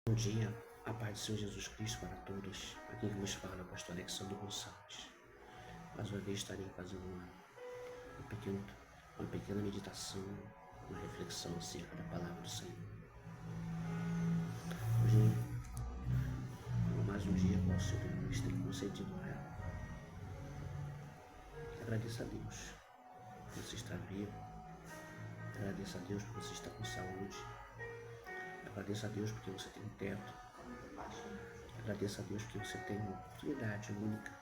Bom dia, a paz do Senhor Jesus Cristo para todos. Aqui que vos fala é o pastor Alexandre Gonçalves. Mais uma vez estarei fazendo uma pequena meditação, uma reflexão acerca da palavra do Senhor. Hoje, mais um dia qual o Senhor tem concedido a ela. Agradeça a Deus por você estar vivo. Agradeça a Deus por você estar com saúde. Agradeça a Deus porque você tem um teto. Agradeça a Deus porque você tem uma oportunidade única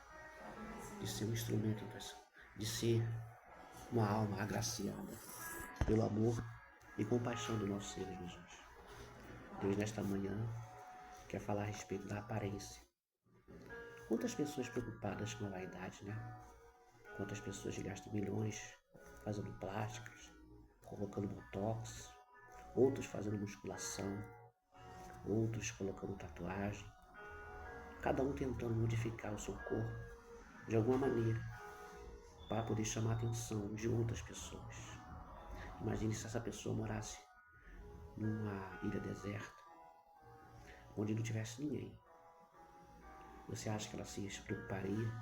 de ser um instrumento, de ser uma alma agraciada pelo amor e compaixão do nosso Senhor Jesus. Deus, nesta manhã, quer falar a respeito da aparência. Quantas pessoas preocupadas com a vaidade, né? Quantas pessoas gastam milhões fazendo plásticas, colocando botox, outros fazendo musculação, outros colocando tatuagem, cada um tentando modificar o seu corpo de alguma maneira para poder chamar a atenção de outras pessoas. Imagine se essa pessoa morasse numa ilha deserta, onde não tivesse ninguém. Você acha que ela se preocuparia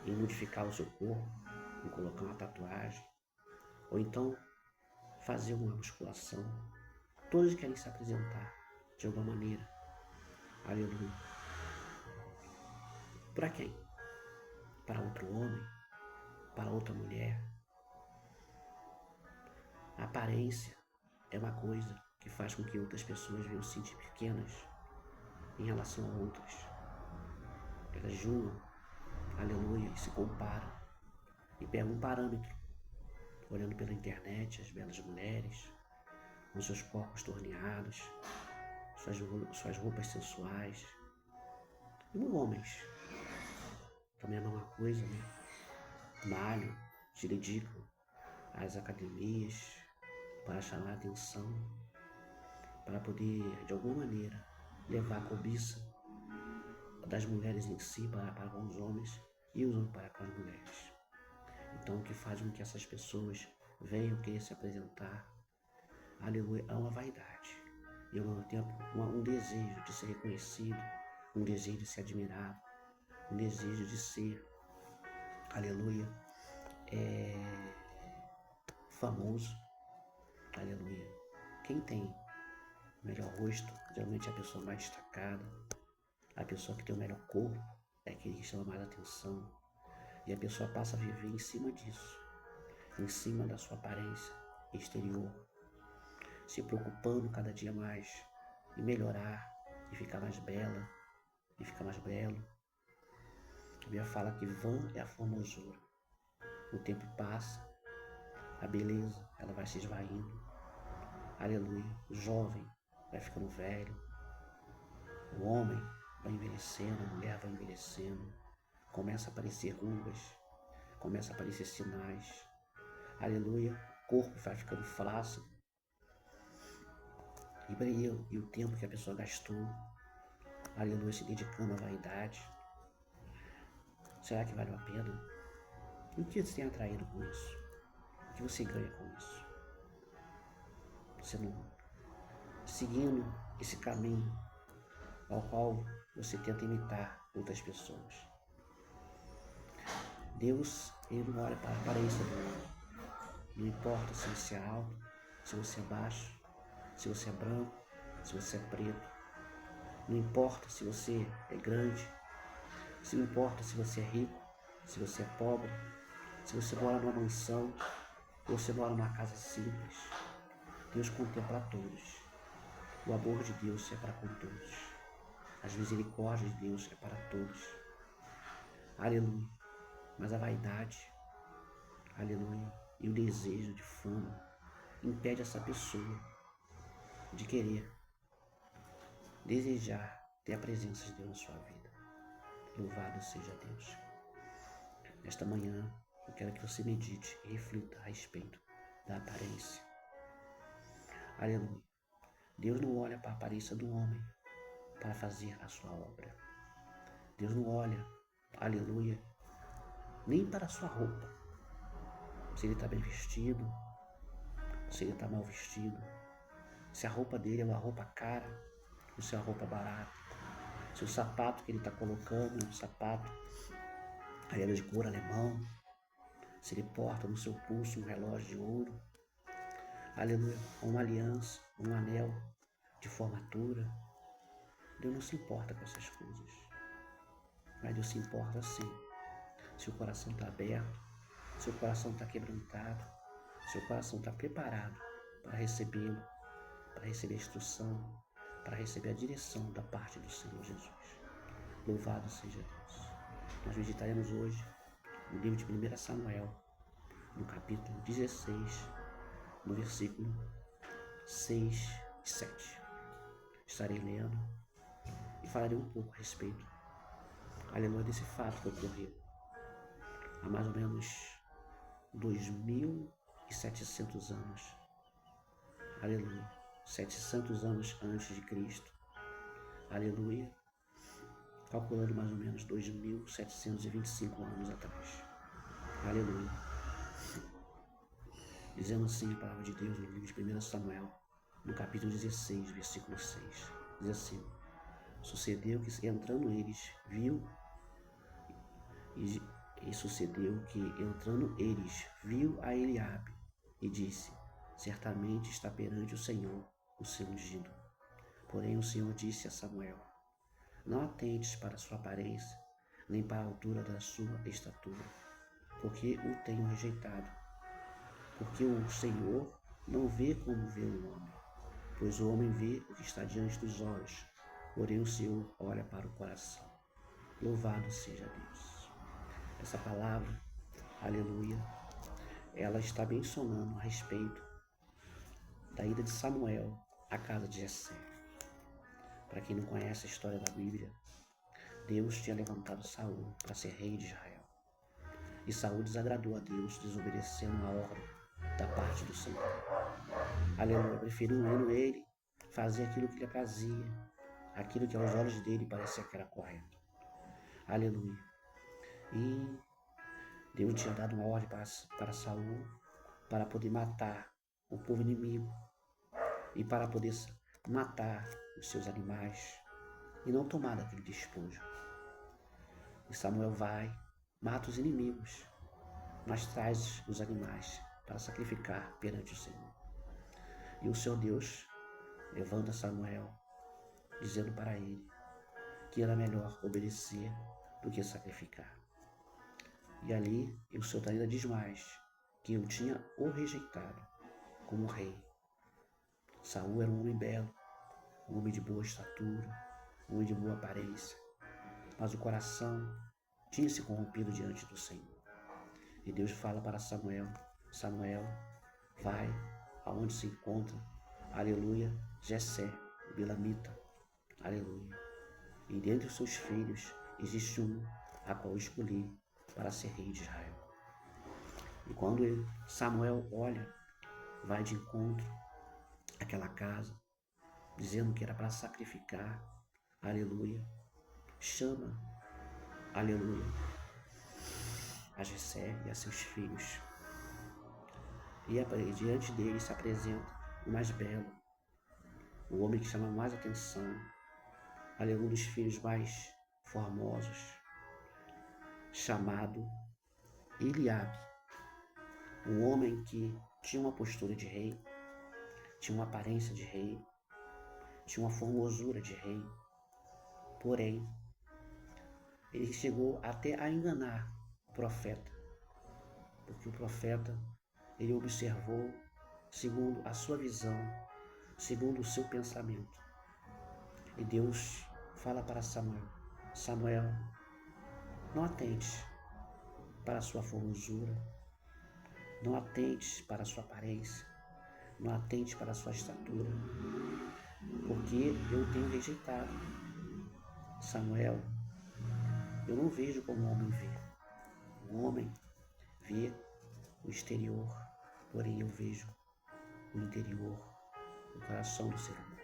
em modificar o seu corpo, em colocar uma tatuagem, ou então fazer uma musculação? Todos querem se apresentar de alguma maneira. Aleluia. Para quem? Para outro homem? Para outra mulher? A aparência é uma coisa que faz com que outras pessoas venham se sentir pequenas em relação a outras. Elas julgam, aleluia, e se comparam e pegam um parâmetro, olhando pela internet as belas mulheres, com seus corpos torneados, suas roupas sensuais. E os homens, também é a mesma coisa, né? Malham, se dedicam às academias para chamar a atenção, para poder, de alguma maneira, levar a cobiça das mulheres em si para com os homens e os homens para com as mulheres. Então, o que faz com que essas pessoas venham querer se apresentar, aleluia, é uma vaidade. E ao mesmo tempo, um desejo de ser reconhecido, um desejo de ser admirado, um desejo de ser, aleluia, famoso, aleluia. Quem tem o melhor rosto, geralmente é a pessoa mais destacada, a pessoa que tem o melhor corpo, é aquele que chama mais atenção. E a pessoa passa a viver em cima disso, em cima da sua aparência exterior, se preocupando cada dia mais em melhorar, e ficar mais bela, e ficar mais belo. A Bíblia fala que vã é a formosura. O tempo passa, a beleza ela vai se esvaindo. Aleluia. O jovem vai ficando velho. O homem vai envelhecendo, a mulher vai envelhecendo. Começa a aparecer rugas, começa a aparecer sinais. Aleluia. O corpo vai ficando flácido. E o tempo que a pessoa gastou, aleluia, se dedicando à vaidade, será que valeu a pena? E o que você tem atraído com isso? O que você ganha com isso? Você não seguindo esse caminho ao qual você tenta imitar outras pessoas. Deus, Ele não olha para a aparência do homem. Não importa se você é alto, se você é baixo, se você é branco, se você é preto. Não importa se você é grande, se não importa se você é rico, se você é pobre, se você mora numa mansão ou você mora numa casa simples. Deus contempla a todos. O amor de Deus é para com todos. As misericórdias de Deus é para todos. Aleluia. Mas a vaidade, aleluia, e o desejo de fama impede essa pessoa de querer, desejar ter a presença de Deus na sua vida. Louvado seja Deus. Nesta manhã, eu quero que você medite e reflita a respeito da aparência. Aleluia. Deus não olha para a aparência do homem para fazer a sua obra. Deus não olha, aleluia, nem para a sua roupa. Se ele está bem vestido, se ele está mal vestido, se a roupa dele é uma roupa cara, se é uma roupa barata, se o sapato que ele está colocando é um sapato de couro alemão, se ele porta no seu pulso um relógio de ouro, aleluia, uma aliança, um anel de formatura. Deus não se importa com essas coisas, mas Deus se importa sim, se o coração está aberto, se o coração está quebrantado, se o coração está preparado para recebê-lo, para receber a instrução, para receber a direção da parte do Senhor Jesus. Louvado seja Deus. Nós meditaremos hoje no livro de 1 Samuel, no capítulo 16, no versículo 6 e 7. Estarei lendo e falarei um pouco a respeito, aleluia, desse fato que ocorreu há mais ou menos 2.700 anos, aleluia, 700 anos antes de Cristo, aleluia, calculando mais ou menos 2.725 anos atrás, aleluia. Dizendo assim a palavra de Deus no livro de 1 Samuel, no capítulo 16, versículo 6, diz assim: sucedeu que entrando eles, viu a Eliabe e disse: certamente está perante o Senhor o seu ungido. Porém o Senhor disse a Samuel: não atentes para a sua aparência, nem para a altura da sua estatura, porque o tenho rejeitado. Porque o Senhor não vê como vê o homem, pois o homem vê o que está diante dos olhos, porém o Senhor olha para o coração. Louvado seja Deus. Essa palavra, aleluia, ela está mencionando a respeito da ida de Samuel à casa de Jessé. Para quem não conhece a história da Bíblia, Deus tinha levantado Saul para ser rei de Israel. E Saul desagradou a Deus, desobedecendo a ordem da parte do Senhor. Aleluia, preferindo ele fazer aquilo que lhe aprazia, aquilo que aos olhos dele parecia que era correto. Aleluia. E Deus tinha dado uma ordem para Saul para poder matar o povo inimigo e para poder matar os seus animais e não tomar daquele despojo. E Samuel vai, mata os inimigos, mas traz os animais para sacrificar perante o Senhor. E o Senhor Deus levanta Samuel, dizendo para ele que era melhor obedecer do que sacrificar. E ali o Senhor ainda diz mais, que eu tinha o rejeitado como rei. Saul era um homem belo, um homem de boa estatura, um homem de boa aparência, mas o coração tinha se corrompido diante do Senhor. E Deus fala para Samuel: Samuel, vai aonde se encontra, aleluia, Jessé, o Belamita, aleluia. E dentre os seus filhos existe um a qual eu escolhi para ser rei de Israel. E quando Samuel olha, vai de encontro àquela casa, dizendo que era para sacrificar, aleluia, chama, aleluia, a Jessé e a seus filhos. E diante dele se apresenta o mais belo, o homem que chama mais atenção, aleluia, dos filhos mais formosos, chamado Eliabe, um homem que tinha uma postura de rei, tinha uma aparência de rei, tinha uma formosura de rei, porém, ele chegou até a enganar o profeta, porque o profeta, ele observou segundo a sua visão, segundo o seu pensamento. E Deus fala para Samuel: Samuel, não atente para a sua formosura, não atente para a sua aparência, não atente para a sua estatura, porque eu tenho rejeitado. Samuel, eu não vejo como o homem vê. O homem vê o exterior, porém eu vejo o interior, o coração do ser humano.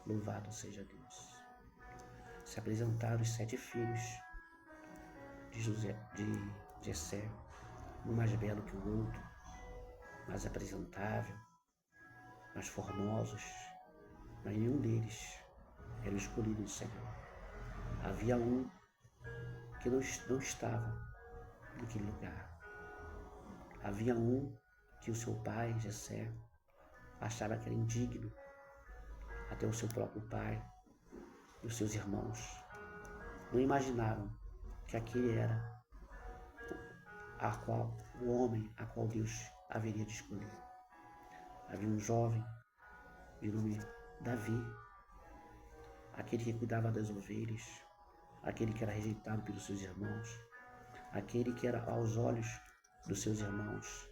Louvado seja Deus. Se apresentaram os 7 filhos de Jessé, um mais belo que o outro, mais apresentável, mais formosos, mas nenhum deles era o escolhido do Senhor. Havia um que não estava naquele lugar. Havia um que o seu pai, Jessé, achava que era indigno, até o seu próprio pai e os seus irmãos não imaginavam que aquele era o homem a qual Deus haveria de escolher. Havia um jovem de nome Davi, aquele que cuidava das ovelhas, aquele que era rejeitado pelos seus irmãos, aquele que era aos olhos dos seus irmãos,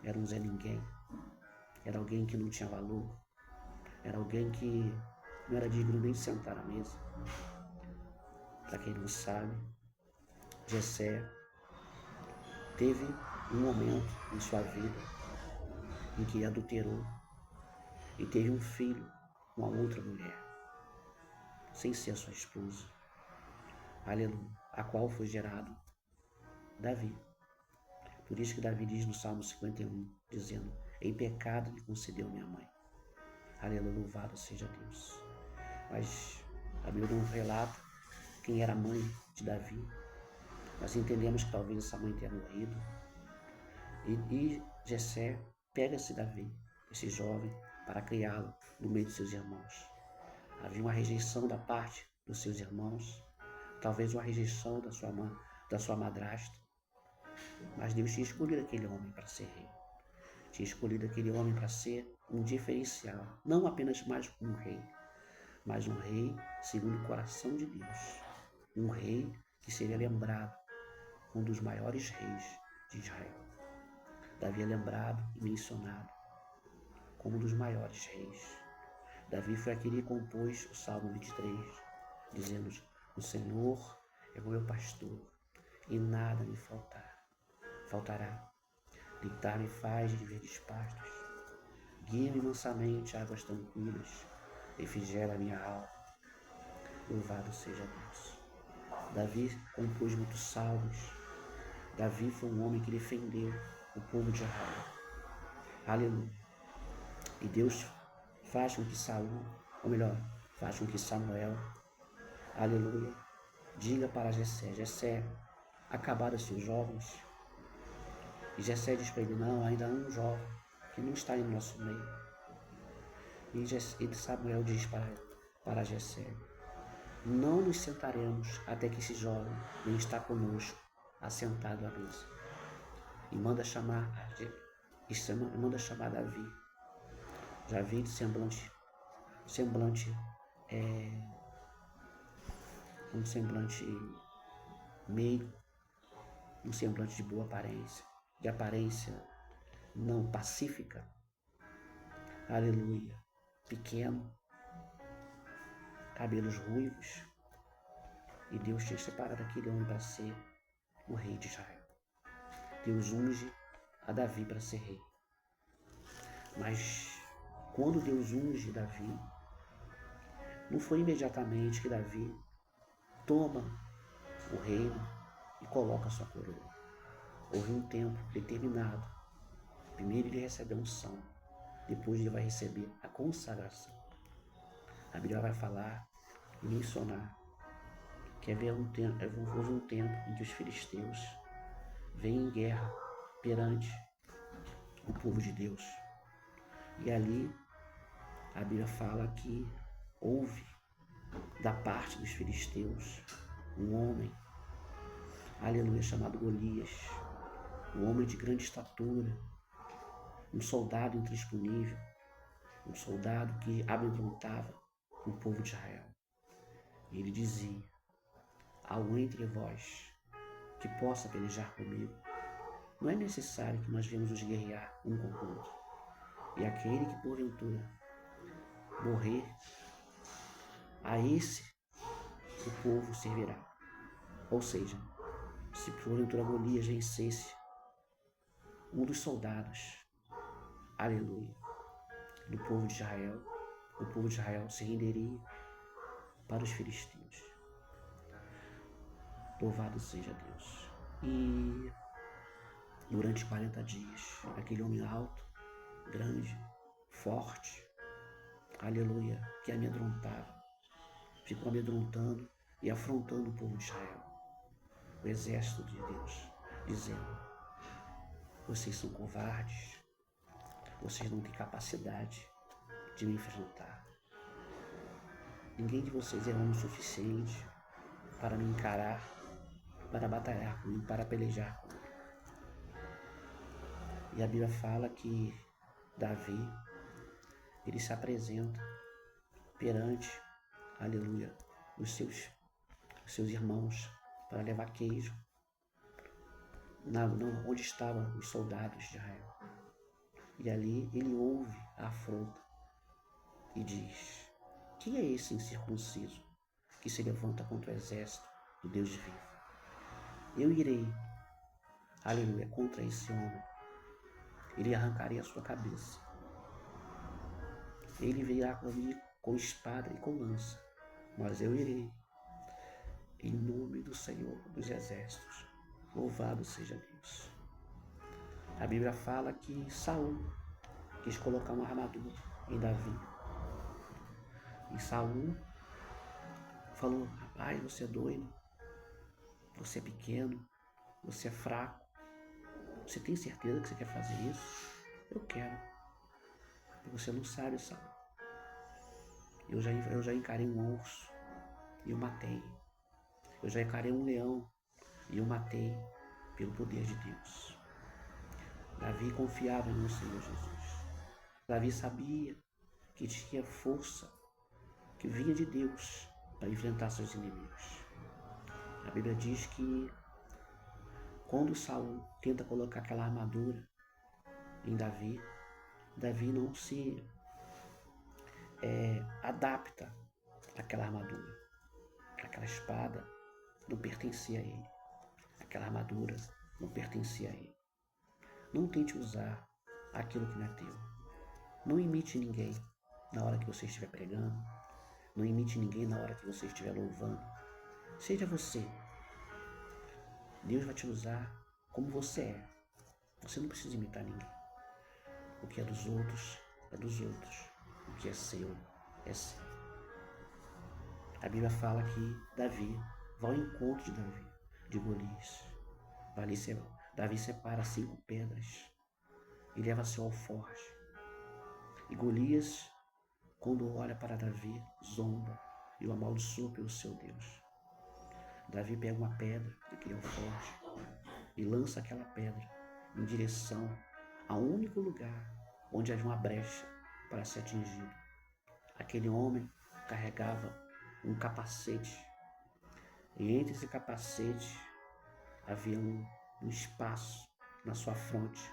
era um Zé Ninguém, era alguém que não tinha valor, era alguém que não era digno nem de sentar à mesa. Para quem não sabe, Jessé teve um momento em sua vida em que adulterou e teve um filho com a outra mulher, sem ser a sua esposa, aleluia, a qual foi gerado Davi. Por isso que Davi diz no Salmo 51, dizendo: em pecado me concedeu minha mãe. Aleluia, louvado seja Deus. Mas a Bíblia não relata quem era a mãe de Davi. Nós entendemos que talvez essa mãe tenha morrido. E Jessé pega-se Davi, esse jovem, para criá-lo no meio de seus irmãos. Havia uma rejeição da parte dos seus irmãos, talvez uma rejeição da sua madrasta. Mas Deus tinha escolhido aquele homem para ser rei. Tinha escolhido aquele homem para ser um diferencial, não apenas mais um rei, mas um rei segundo o coração de Deus. Um rei que seria lembrado como um dos maiores reis de Israel. Davi é lembrado e mencionado como um dos maiores reis. Davi foi aquele que compôs o Salmo 23, dizendo: o Senhor é o meu pastor e nada me faltará. Deitar-me faz de verdes pastos, guia-me mansamente a águas tranquilas, refrigera a minha alma. Louvado seja Deus. Davi compôs muitos salmos. Davi foi um homem que defendeu o povo de Israel. Aleluia. E Deus faz com que faz com que Samuel, aleluia, diga para Jessé: Jessé, acabaram-se os jovens? E Jessé diz para ele: não, ainda há um jovem que não está em nosso meio. E Samuel diz para Jessé: não nos sentaremos até que esse jovem venha estar conosco, assentado à mesa. E manda chamar Davi. Já vi de semblante um semblante meio, um semblante de boa aparência, de aparência não pacífica, aleluia, pequeno, cabelos ruivos, e Deus tinha separado aquele homem para ser o rei de Israel. Deus unge a Davi para ser rei. Mas quando Deus unge Davi, não foi imediatamente que Davi toma o reino e coloca a sua coroa. Houve um tempo determinado. Primeiro ele recebe a unção, depois ele vai receber a consagração. A Bíblia vai falar e mencionar que houve um tempo em que os filisteus vêm em guerra perante o povo de Deus. E ali a Bíblia fala que houve da parte dos filisteus um homem, aleluia, chamado Golias, um homem de grande estatura, um soldado intransponível, um soldado que amedrontava o povo de Israel. E ele dizia: há um entre vós que possa pelejar comigo. Não é necessário que nós venhamos nos guerrear um com o outro. E aquele que porventura morrer, a esse o povo servirá. Ou seja, se porventura Golias vencesse um dos soldados, aleluia, do povo de Israel, o povo de Israel se renderia para os filisteus. Louvado seja Deus. E durante 40 dias, aquele homem alto, grande, forte, aleluia, que amedrontava ficou amedrontando e afrontando o povo de Israel, o exército de Deus, dizendo: vocês são covardes, vocês não têm capacidade de me enfrentar. Ninguém de vocês é homem suficiente para me encarar, para batalhar comigo, para pelejar comigo. E a Bíblia fala que Davi, ele se apresenta perante, aleluia, os seus irmãos para levar queijo onde estavam os soldados de Israel. E ali ele ouve a afronta e diz: quem é esse incircunciso que se levanta contra o exército do Deus vivo? Eu irei, aleluia, contra esse homem. Ele arrancaria a sua cabeça. Ele virá comigo com espada e com lança, mas eu irei em nome do Senhor dos Exércitos. Louvado seja Deus. A Bíblia fala que Saul quis colocar uma armadura em Davi. E Saul falou: rapaz, você é doido, você é pequeno, você é fraco. Você tem certeza que você quer fazer isso? Eu quero. Você não sabe, Saul. Eu já encarei um urso e o matei. Eu já encarei um leão e o matei pelo poder de Deus. Davi confiava no Senhor Jesus. Davi sabia que tinha força que vinha de Deus para enfrentar seus inimigos. A Bíblia diz que quando Saul tenta colocar aquela armadura em Davi, Davi não se adapta àquela armadura. Aquela espada não pertencia a ele. Aquela armadura não pertencia a ele. Não tente usar aquilo que não é teu. Não imite ninguém na hora que você estiver pregando. Não imite ninguém na hora que você estiver louvando. Seja você. Deus vai te usar como você é. Você não precisa imitar ninguém. O que é dos outros, é dos outros. O que é seu, é seu. A Bíblia fala que Davi vai ao encontro de Golias. Davi separa 5 pedras e leva seu alforje. E Golias, quando olha para Davi, zomba e o amaldiçoa pelo seu Deus. Davi pega uma pedra daquele alforje e lança aquela pedra em direção ao único lugar onde havia uma brecha para ser atingido. Aquele homem carregava um capacete, e entre esse capacete havia um espaço na sua fronte.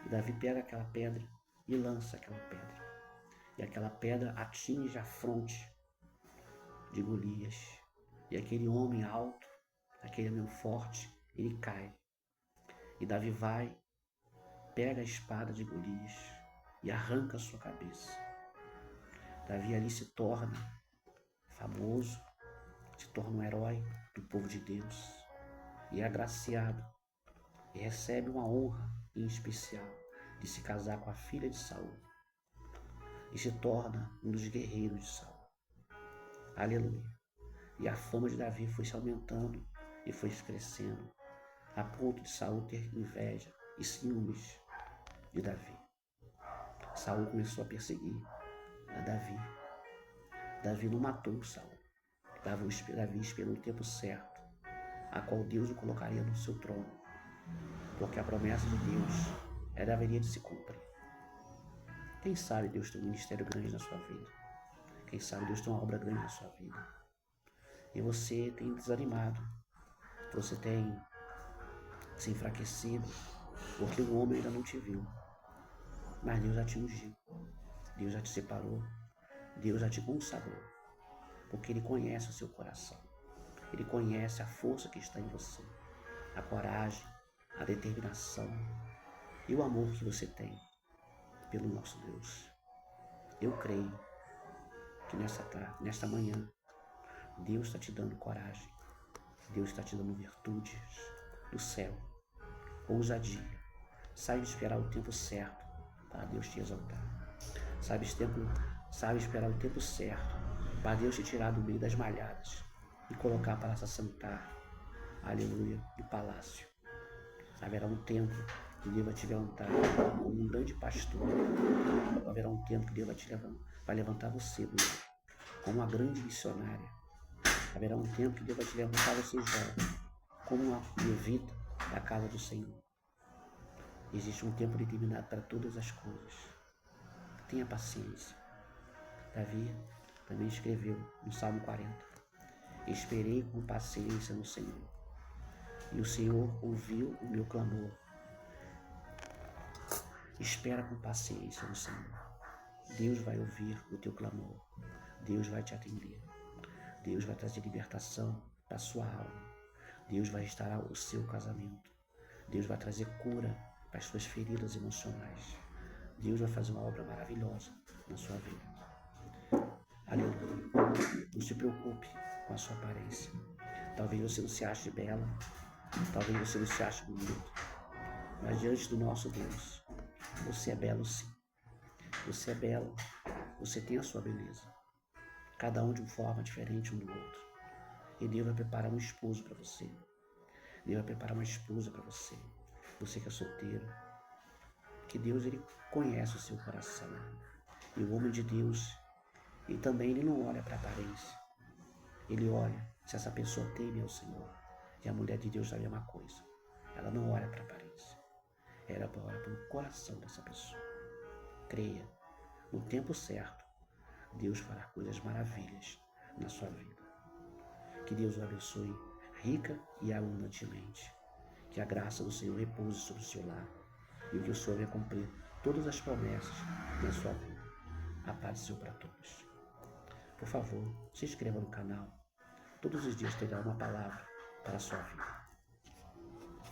E Davi pega aquela pedra e lança aquela pedra. E aquela pedra atinge a fronte de Golias. E aquele homem alto, aquele homem forte, ele cai. E Davi vai, pega a espada de Golias e arranca a sua cabeça. Davi ali se torna famoso, se torna um herói do povo de Deus e é agraciado e recebe uma honra em especial de se casar com a filha de Saul e se torna um dos guerreiros de Saul. Aleluia. E a fama de Davi foi se aumentando e foi crescendo, a ponto de Saul ter inveja e ciúmes de Davi. Saul começou a perseguir a Davi. Davi não matou Saul. Davi esperou o tempo certo, a qual Deus o colocaria no seu trono, porque a promessa de Deus haveria de se cumprir. Quem sabe Deus tem um ministério grande na sua vida. Quem sabe Deus tem uma obra grande na sua vida. E você tem desanimado. Você tem se enfraquecido, porque o homem ainda não te viu. Mas Deus já te ungiu. Deus já te separou. Deus já te consagrou. Porque Ele conhece o seu coração. Ele conhece a força que está em você. A coragem, a determinação e o amor que você tem pelo nosso Deus. Eu creio que nesta manhã, Deus está te dando coragem. Deus está te dando virtudes do céu, ousadia. Saiba esperar o tempo certo para Deus te exaltar. Sabe esperar o tempo certo para Deus te tirar do meio das malhadas e colocar para se assentar, aleluia, no palácio. Haverá um tempo que Deus vai te levantar como um grande pastor. Haverá um tempo que Deus vai levantar você, mulher, como uma grande missionária. Haverá um tempo que Deus vai te levantar você jovem, como uma levita da casa do Senhor. Existe um tempo determinado para todas as coisas. Tenha paciência. Davi também escreveu no Salmo 40: esperei com paciência no Senhor, e o Senhor ouviu o meu clamor. Espera com paciência no Senhor. Deus vai ouvir o teu clamor. Deus vai te atender. Deus vai trazer libertação para a sua alma. Deus vai restaurar o seu casamento. Deus vai trazer cura para as suas feridas emocionais. Deus vai fazer uma obra maravilhosa na sua vida. Aleluia. Não se preocupe com a sua aparência. Talvez você não se ache bela. Talvez você não se ache bonito. Mas diante do nosso Deus, você é belo sim. Você é belo. Você tem a sua beleza. Cada um de uma forma diferente um do outro. E Deus vai preparar um esposo para você. Deus vai preparar uma esposa para você. Você que é solteiro. Que Deus, Ele conhece o seu coração. E o homem de Deus, e também ele não olha para a aparência. Ele olha se essa pessoa teme ao Senhor. E a mulher de Deus é a mesma coisa. Ela não olha para a aparência. Ela olha para o coração dessa pessoa. Creia. No tempo certo, Deus fará coisas maravilhas na sua vida. Que Deus o abençoe rica e abundantemente. Que a graça do Senhor repouse sobre o seu lar. E que o Senhor venha cumprir todas as promessas na sua vida. A paz do Senhor para todos. Por favor, se inscreva no canal. Todos os dias terá uma palavra para a sua vida.